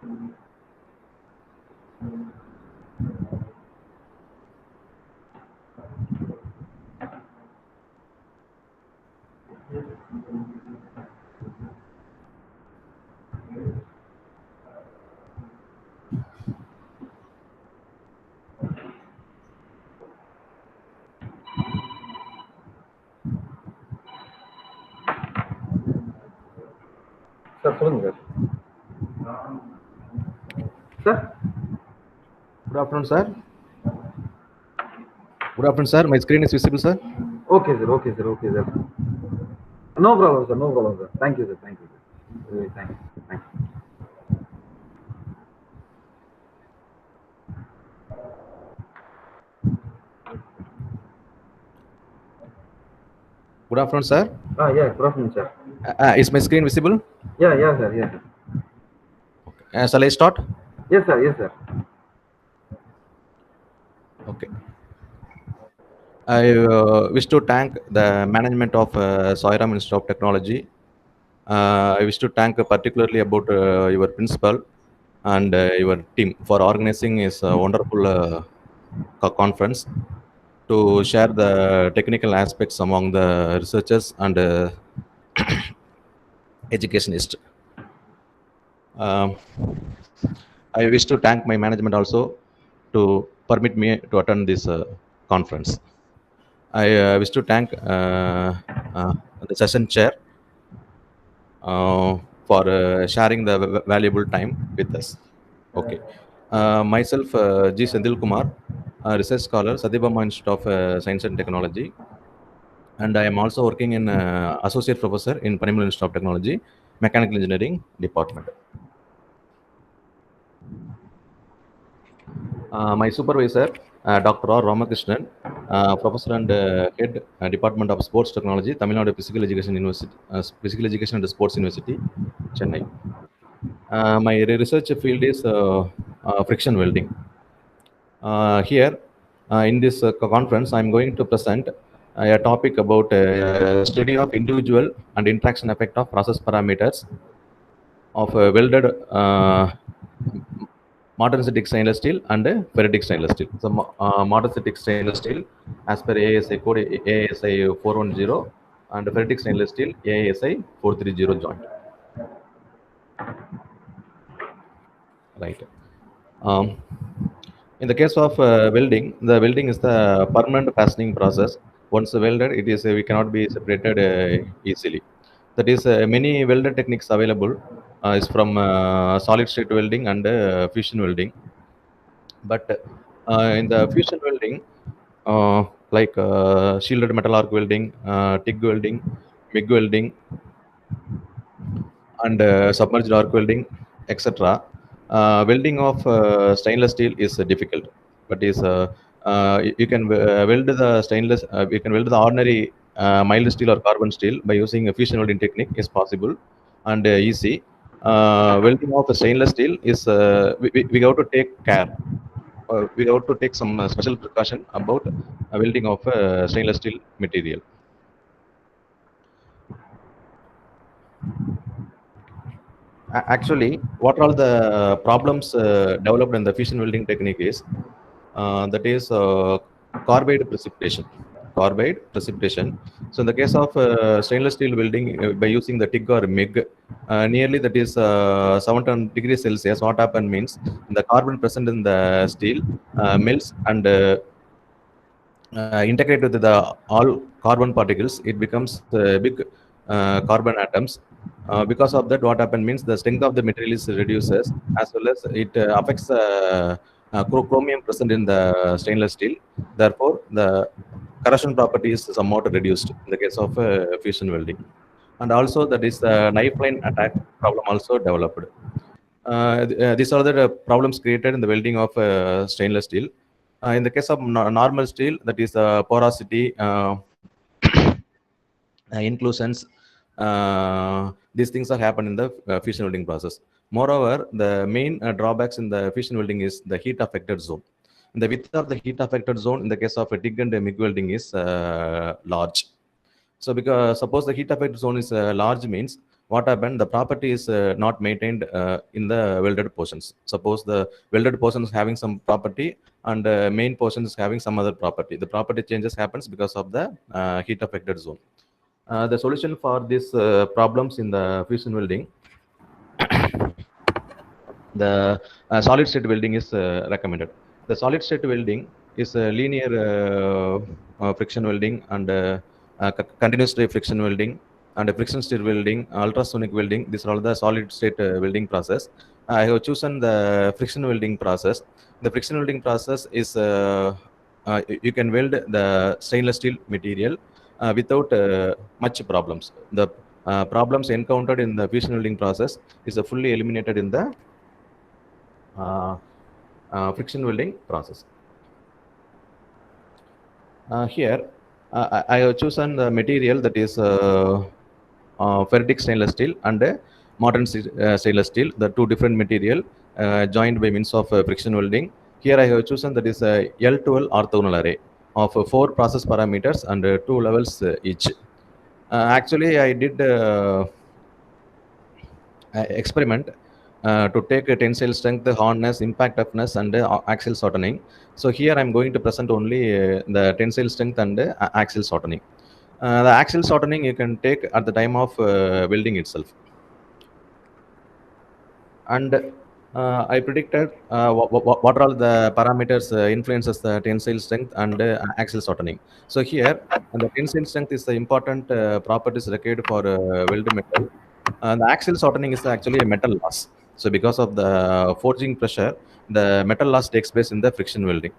Sir சொல்லுங்க sir. Sir Good afternoon, sir. Good afternoon, sir. My screen is visible, sir. Okay sir, okay sir, okay sir. No problem sir, no problem sir. Thank you sir, thank you sir. Thank you, thank you. Good afternoon, sir. Yeah, good afternoon, sir. Is my screen visible? Yeah, sir, yes, sir. Okay. Shall I start? Yes, sir, yes, sir. Okay. I wish to thank the management of Soiram Institute of Technology. I wish to thank particularly about your principal and your team for organizing this wonderful conference to share the technical aspects among the researchers and educationists. I wish to thank my management also to permit me to attend this conference. I wish to thank the session chair for sharing the valuable time with us. Okay. Myself, G. Sendil Kumar, research scholar, Satyabama Institute of Science and Technology. And I am also working in associate professor in Panimal Institute of Technology, Mechanical Engineering Department. My supervisor, Dr. R. Ramakrishnan, professor and head Department of Sports Technology, Tamil Nadu Physical Education University, Physical Education and Sports University, Chennai. My research field is friction welding. Here, in this conference, I am going to present a topic about study of individual and interaction effect of process parameters of welded martensitic stainless steel and ferritic stainless steel. So, martensitic stainless steel as per ASI code ASI 410 and ferritic stainless steel ASI 430 joint. Right. In the case of welding, the welding is the permanent fastening process. Once welded, it is we cannot be separated easily. That is, many welded techniques available is from solid state welding and fusion welding. But in the fusion welding, like shielded metal arc welding, TIG welding, MIG welding, and submerged arc welding, etc. Welding of stainless steel is difficult, but is you can weld the stainless. You can weld the ordinary mild steel or carbon steel by using a fusion welding technique is possible and easy. Welding of stainless steel is we have to take care. We have to take some special precaution about welding of stainless steel material. Actually, what are all the problems developed in the fusion welding technique is that is carbide precipitation. Carbide precipitation. So in the case of stainless steel welding by using the TIG or MIG, nearly that is 710 degrees Celsius. What happens means the carbon present in the steel melts and integrate with the all carbon particles. It becomes big carbon atoms. Because of that, what happens means the strength of the material is reduces, as well as it affects chromium present in the stainless steel. Therefore, the corrosion property is somewhat reduced in the case of fusion welding. And also that is the knife line attack problem also developed. These are the problems created in the welding of stainless steel. In the case of normal steel, that is porosity, inclusions, these things are happen in the fusion welding process. Moreover, the main drawbacks in the fusion welding is the heat affected zone. The width of the heat affected zone in the case of TIG and MIG welding is large. So because suppose the heat affected zone is large means what happened? The property is not maintained in the welded portions. Suppose the welded portion is having some property and main portion is having some other property. The property changes happens because of the heat affected zone. The solution for these problems in the fusion welding, the solid state welding is recommended. The solid state welding is a linear friction welding and continuous state friction welding and friction state welding, ultrasonic welding. These are all the solid state welding process. I have chosen the friction welding process. The friction welding process is you can weld the stainless steel material without much problems. The problems encountered in the fusion welding process is fully eliminated in the uh, friction welding process. Here, I have chosen the material that is ferritic stainless steel and modern stainless steel, the two different material joined by means of friction welding. Here I have chosen that is a L12 orthogonal array of four process parameters and two levels each. Actually, I did experiment to take a tensile strength, hardness, impact toughness, and axial shortening. So here I'm going to present only the tensile strength and axial shortening. The axial shortening you can take at the time of welding itself. And I predicted what are all the parameters influences the tensile strength and axial shortening. So here, the tensile strength is the important properties required for weld metal. The axial shortening is actually a metal loss. So because of the forging pressure, the metal loss takes place in the friction welding.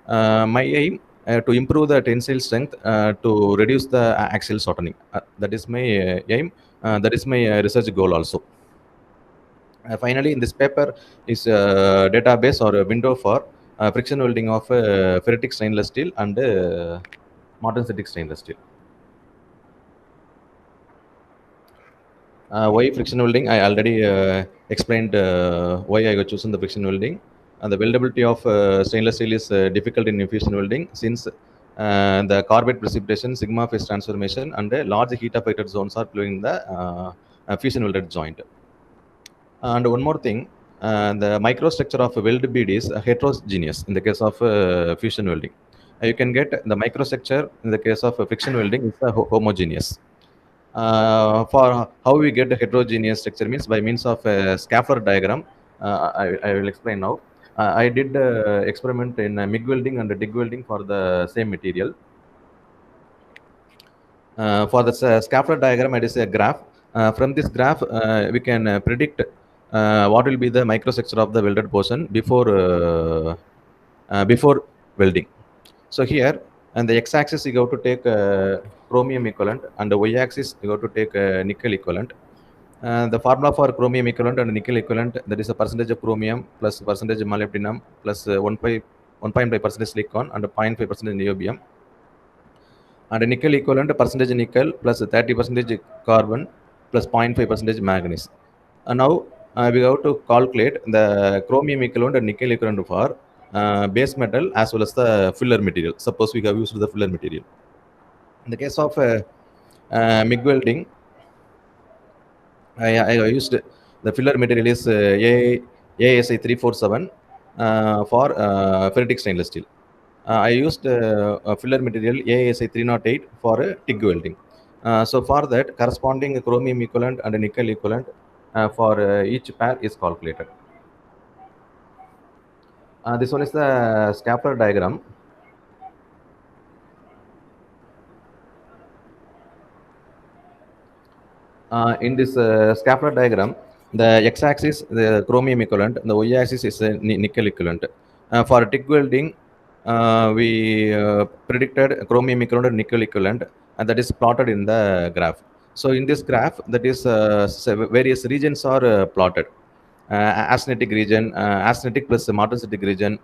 My aim to improve the tensile strength to reduce the axial shortening. That is my aim. That is my research goal also. Finally, in this paper is a database or a window for friction welding of ferritic stainless steel and martensitic stainless steel. Why friction welding? I already explained why I got chosen the friction welding. And the weldability of stainless steel is difficult in fusion welding since the carbide precipitation, sigma phase transformation, and large heat affected zones are playing in the fusion welded joint. And one more thing, the microstructure of a weld bead is heterogeneous in the case of fusion welding. You can get the microstructure in the case of friction welding is homogeneous. For how we get the heterogeneous structure means by means of a scaffold diagram. I will explain now. I did experiment in MIG welding and dig welding for the same material. For the scaffold diagram, it is a graph. From this graph, we can predict what will be the microstructure of the welded portion before welding. So here, and the x-axis you have to take chromium equivalent, and the y-axis you have to take nickel equivalent. The formula for chromium equivalent and nickel equivalent, that is a percentage of chromium plus percentage of molybdenum plus 1.5% silicon and 0.5% niobium. And nickel equivalent percentage nickel plus 30% carbon plus 0.5% manganese. And now we have to calculate the chromium equivalent and nickel equivalent for base metal as well as the filler material. Suppose we have used the filler material. In the case of MIG welding, I used the filler material is ASI 347 for ferritic stainless steel. I used a filler material ASI 308 for TIG welding. So for that, corresponding chromium equivalent and nickel equivalent for each pair is calculated. This one is the scaffold diagram. In this scaffold diagram, the x-axis the chromium equivalent, the y-axis is nickel equivalent. For TIG welding, we predicted chromium equivalent and nickel equivalent, and that is plotted in the graph. So in this graph, that is various regions are plotted. Actinic region, actinic plus martensitic region,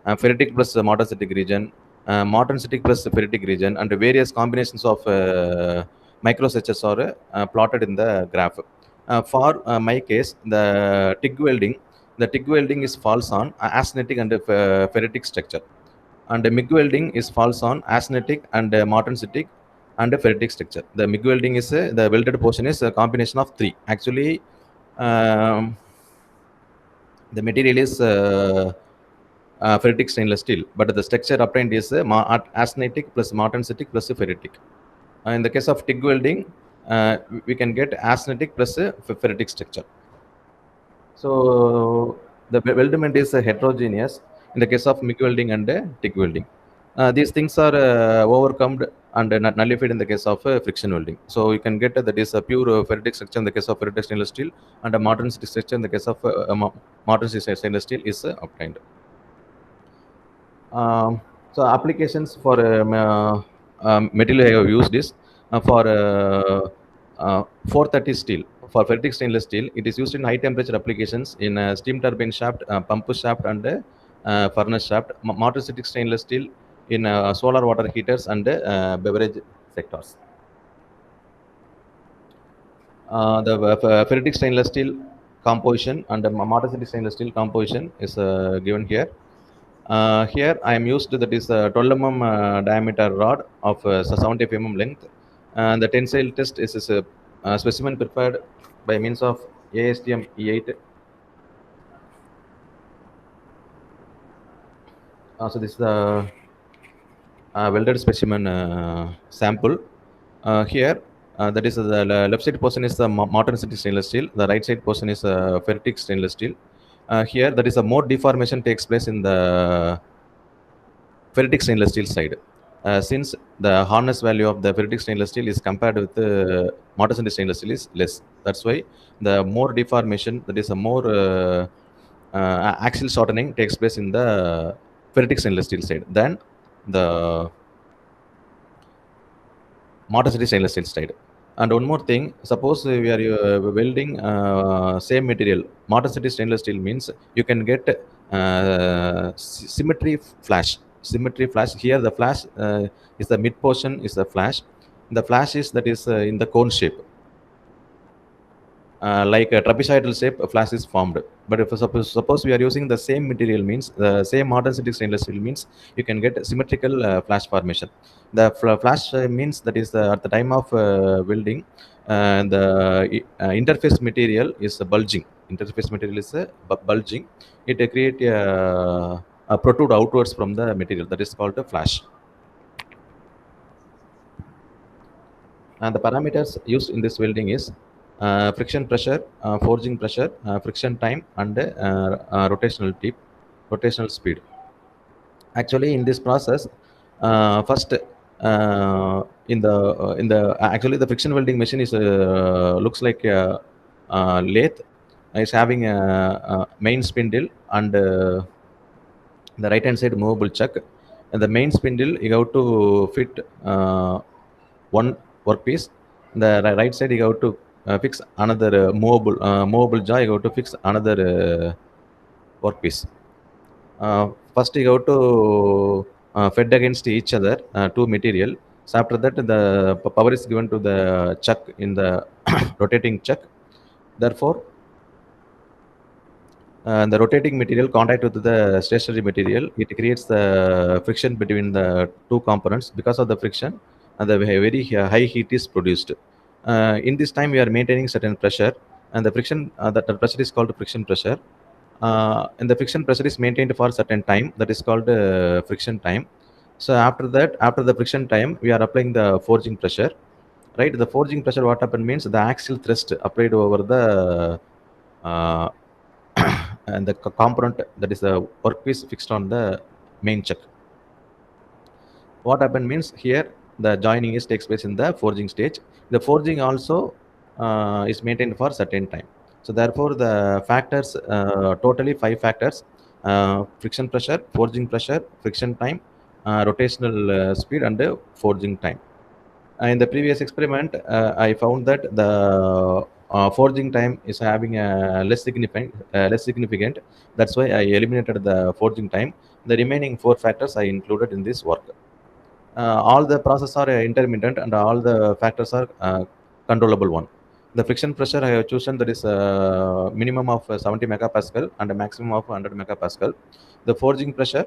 ferritic plus martensitic region, martensitic plus ferritic region, and various combinations of microstructures are plotted in the graph. For my case, the TIG welding is false on actinic and ferritic structure, and MIG welding is false on actinic and martensitic and a ferritic structure. The MIG welding is the welded portion is a combination of three. Actually, um, the material is ferritic stainless steel, but the structure obtained is austenitic plus martensitic plus ferritic. In the case of TIG welding, we can get austenitic plus ferritic structure. So the weldment is heterogeneous in the case of MIG welding and TIG welding. These things are overcome and nullified in the case of friction welding. So you can get that is a pure ferritic structure in the case of ferritic stainless steel, and a martensitic structure in the case of martensitic stainless steel is obtained. So applications for material I have used is for 430 steel. For ferritic stainless steel, it is used in high temperature applications in steam turbine shaft, pump shaft, and furnace shaft. Martensitic stainless steel in solar water heaters and beverage sectors. The ferritic stainless steel composition and the martensitic stainless steel composition is given here. Here I am used to that is a 12 diameter rod of 75 length, and the tensile test is a specimen prepared by means of ASTM E8. So this is the welded specimen sample. Here, that is the left side portion is the martensitic stainless steel. The right side portion is ferritic stainless steel. Here, that is a more deformation takes place in the ferritic stainless steel side. Since the hardness value of the ferritic stainless steel is compared with the martensitic stainless steel is less. That's why the more deformation, that is a more axial shortening takes place in the ferritic stainless steel side than the martensitic stainless steel side. And one more thing, suppose we are welding same material, martensitic stainless steel means you can get symmetry flash. Symmetry flash. Here the flash is the mid portion is the flash. The flash is that is in the cone shape. Like a trapezoidal shape, a flash is formed. But if suppose we are using the same material, means the same martensitic stainless steel, means you can get symmetrical flash formation. The flash means that is at the time of welding, the interface material is bulging. Interface material is bulging. It create a protrude outwards from the material. That is called a flash. And the parameters used in this welding is friction pressure, forging pressure, friction time, and rotational tip, rotational speed. Actually, in this process, first in the actually the friction welding machine is looks like a, lathe. Is having a main spindle and the right hand side movable chuck. And the main spindle you have to fit one workpiece. The right side you have to fix another movable jaw. You have to fix another workpiece. First you have to fed against each other two material. So after that the power is given to the chuck in the rotating chuck. Therefore the rotating material contact with the stationary material, it creates the friction between the two components. Because of the friction, the very high heat is produced. In this time, we are maintaining certain pressure, and the friction, that the pressure is called friction pressure. And the friction pressure is maintained for a certain time. That is called friction time. So after that, after the friction time, we are applying the forging pressure. Right, the forging pressure, what happened means the axial thrust applied over the and the component, that is the workpiece fixed on the main chuck. What happened means here the joining is takes place in the forging stage. The forging also is maintained for certain time. So therefore the factors, totally 5 factors: friction pressure, forging pressure, friction time, rotational speed, and forging time. In the previous experiment, I found that the forging time is having a less significant, That's why I eliminated the forging time. The remaining 4 factors I included in this work. All the processes are intermittent, and all the factors are controllable one. The friction pressure I have chosen, that is minimum of 70 megapascal and a maximum of 100 megapascal. The forging pressure,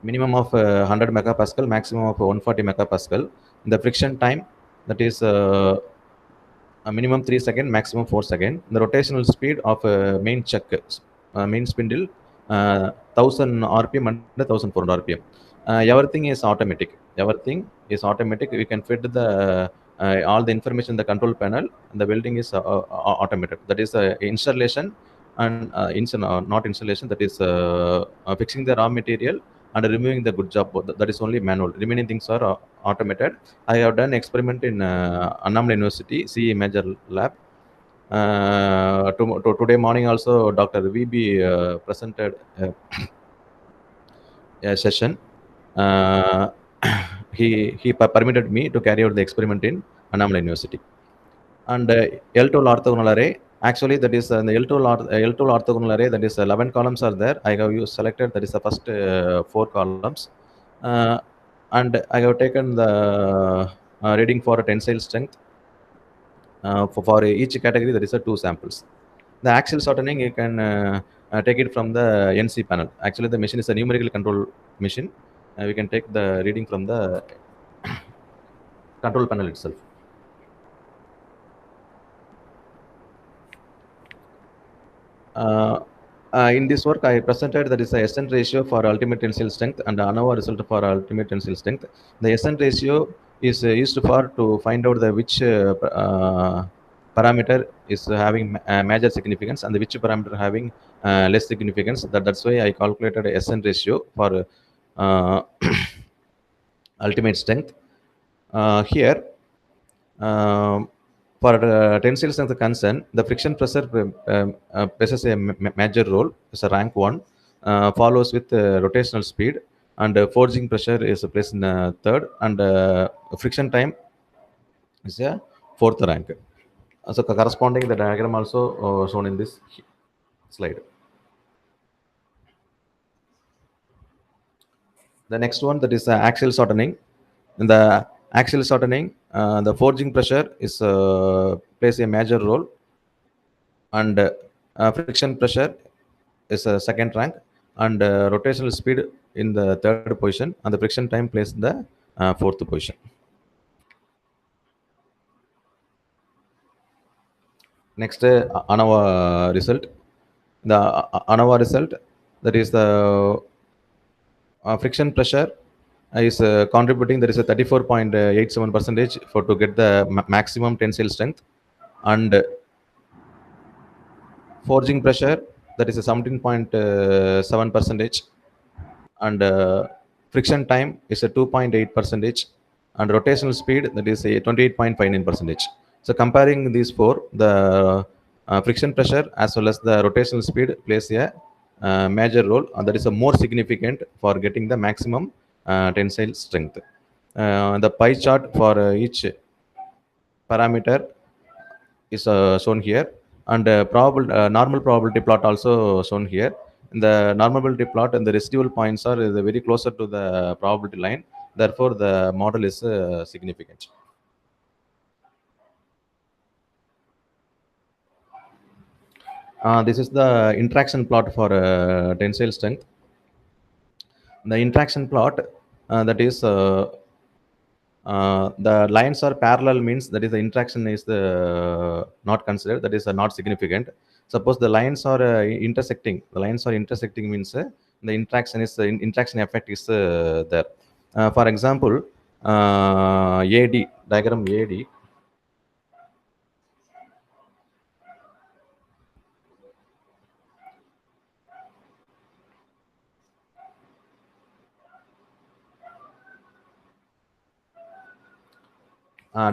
minimum of 100 megapascal, maximum of 140 megapascal. The friction time, that is a minimum 3 second, maximum 4 second. The rotational speed of main chuck, main spindle, 1000 rpm and 1400 rpm. Everything is automatic. Everything is automatic. We can fit the all the information in the control panel, and the welding is automated. That is installation and not installation. That is fixing the raw material and removing the good job. That is only manual. Remaining things are automated. I have done experiment in Annamala University CE major lab. Today morning also Dr. VB presented a session. Uh, he permitted me to carry out the experiment in Annamala University. And L12 orthogonal array, actually that is the L12 orthogonal array, that is 11 columns are there. I have used selected, that is the first 4 columns. Uh, and I have taken the reading for a tensile strength. For each category, there is a 2 samples. The axial shortening, you can take it from the NC panel. Actually, the machine is a numerical control machine. We can take the reading from the control panel itself. Uh, in this work, I presented that is a SN ratio for ultimate tensile strength and ANOVA result for ultimate tensile strength. The SN ratio is used for to find out the which parameter is having major significance and which parameter having less significance. That's why I calculated a SN ratio for ultimate strength. Here, um, for tensile strength concern, the friction pressure plays a major role. It's a rank 1, follows with rotational speed, and forging pressure is placed in third, and friction time is a fourth rank. So corresponding the diagram also shown in this slide. The next one, that is axial shortening. In the axial shortening, the forging pressure is plays a major role, and friction pressure is a second rank, and rotational speed in the third position, and the friction time plays in the fourth position. Next, ANOVA result. The ANOVA result, that is the friction pressure is contributing. There is a 34.87 percentage for to get the maximum tensile strength, and forging pressure, that is a 17.7 percentage, and friction time is a 2.8 percentage, and rotational speed, that is a 28.59 percentage. So comparing these four, the friction pressure as well as the rotational speed plays a major role, and that is a more significant for getting the maximum tensile strength. The pie chart for each parameter is shown here, and normal probability plot also shown here. In the normability plot, and the residual points are very closer to the probability line, therefore the model is significant. This is the interaction plot for tensile strength. The interaction plot, that is the lines are parallel, means that is the interaction is the not considered, that is not significant. Suppose the lines are intersecting, the lines are intersecting means the interaction is interaction effect is there. For example, AD diagram, AD,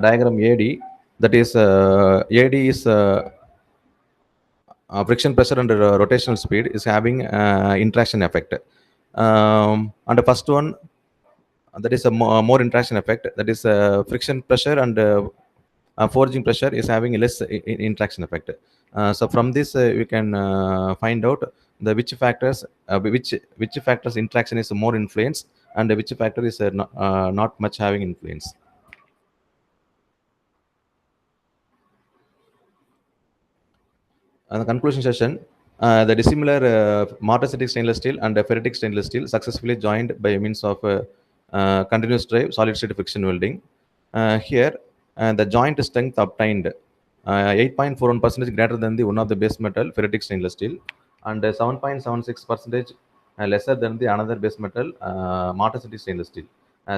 diagram AD, that is AD is friction pressure and rotational speed is having interaction effect. And the first one, that is a more interaction effect, that is friction pressure, and forging pressure is having a less interaction effect. So from this we can find out the which factors interaction is more influence, and which factor is not much having influence. The conclusion session, the dissimilar martensitic stainless steel and ferritic stainless steel successfully joined by means of continuous drive solid state friction welding. Here, the joint strength obtained 8.41% greater than the one of the base metal ferritic stainless steel, and 7.76% lesser than the another base metal martensitic stainless steel.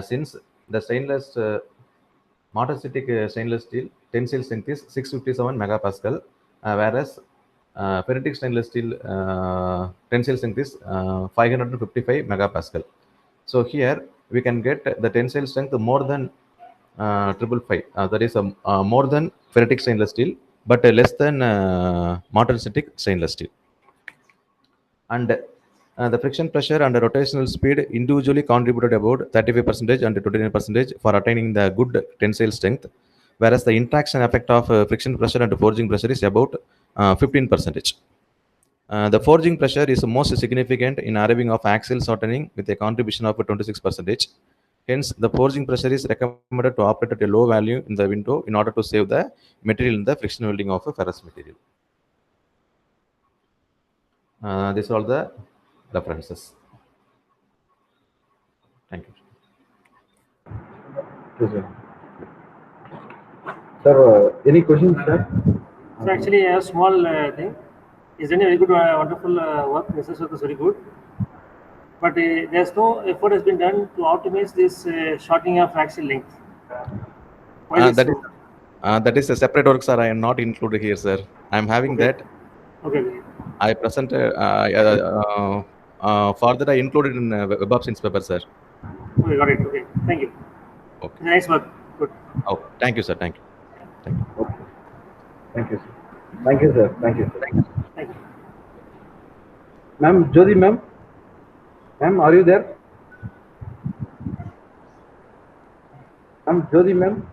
Since the martensitic stainless steel tensile strength is 657 megapascal, whereas ferritic stainless steel tensile strength is 555 megapascal. So here we can get the tensile strength more than triple five. That is more than ferritic stainless steel, but less than martensitic stainless steel. And the friction pressure and the rotational speed individually contributed about 35% and 29% for attaining the good tensile strength, whereas the interaction effect of friction pressure and forging pressure is about 15%. The forging pressure is most significant in arriving of axial shortening with a contribution of 26%. Hence, the forging pressure is recommended to operate at a low value in the window in order to save the material in the friction welding of a ferrous material. These are all the references. Thank you. Yes, sir. Sir, any questions, sir? So actually, a small thing. Is any very good, wonderful work. This is very good. But there's no effort has been done to optimize this shortening of axial length. Why is That so? is that is a separate work, sir. I am not included here, sir. I am having Okay. that. Okay. Okay. I presented further. I included in Web of Science paper, sir. Okay. Got it. Okay. Thank you. Okay. Nice work. Good. Oh, thank you, sir. Thank you. Thank you. Okay. Thank you, sir. Thank you, sir. Thank you, sir. Thank you. Ma'am, Jyoti, ma'am. Ma'am, are you there? Ma'am, Jyoti, ma'am.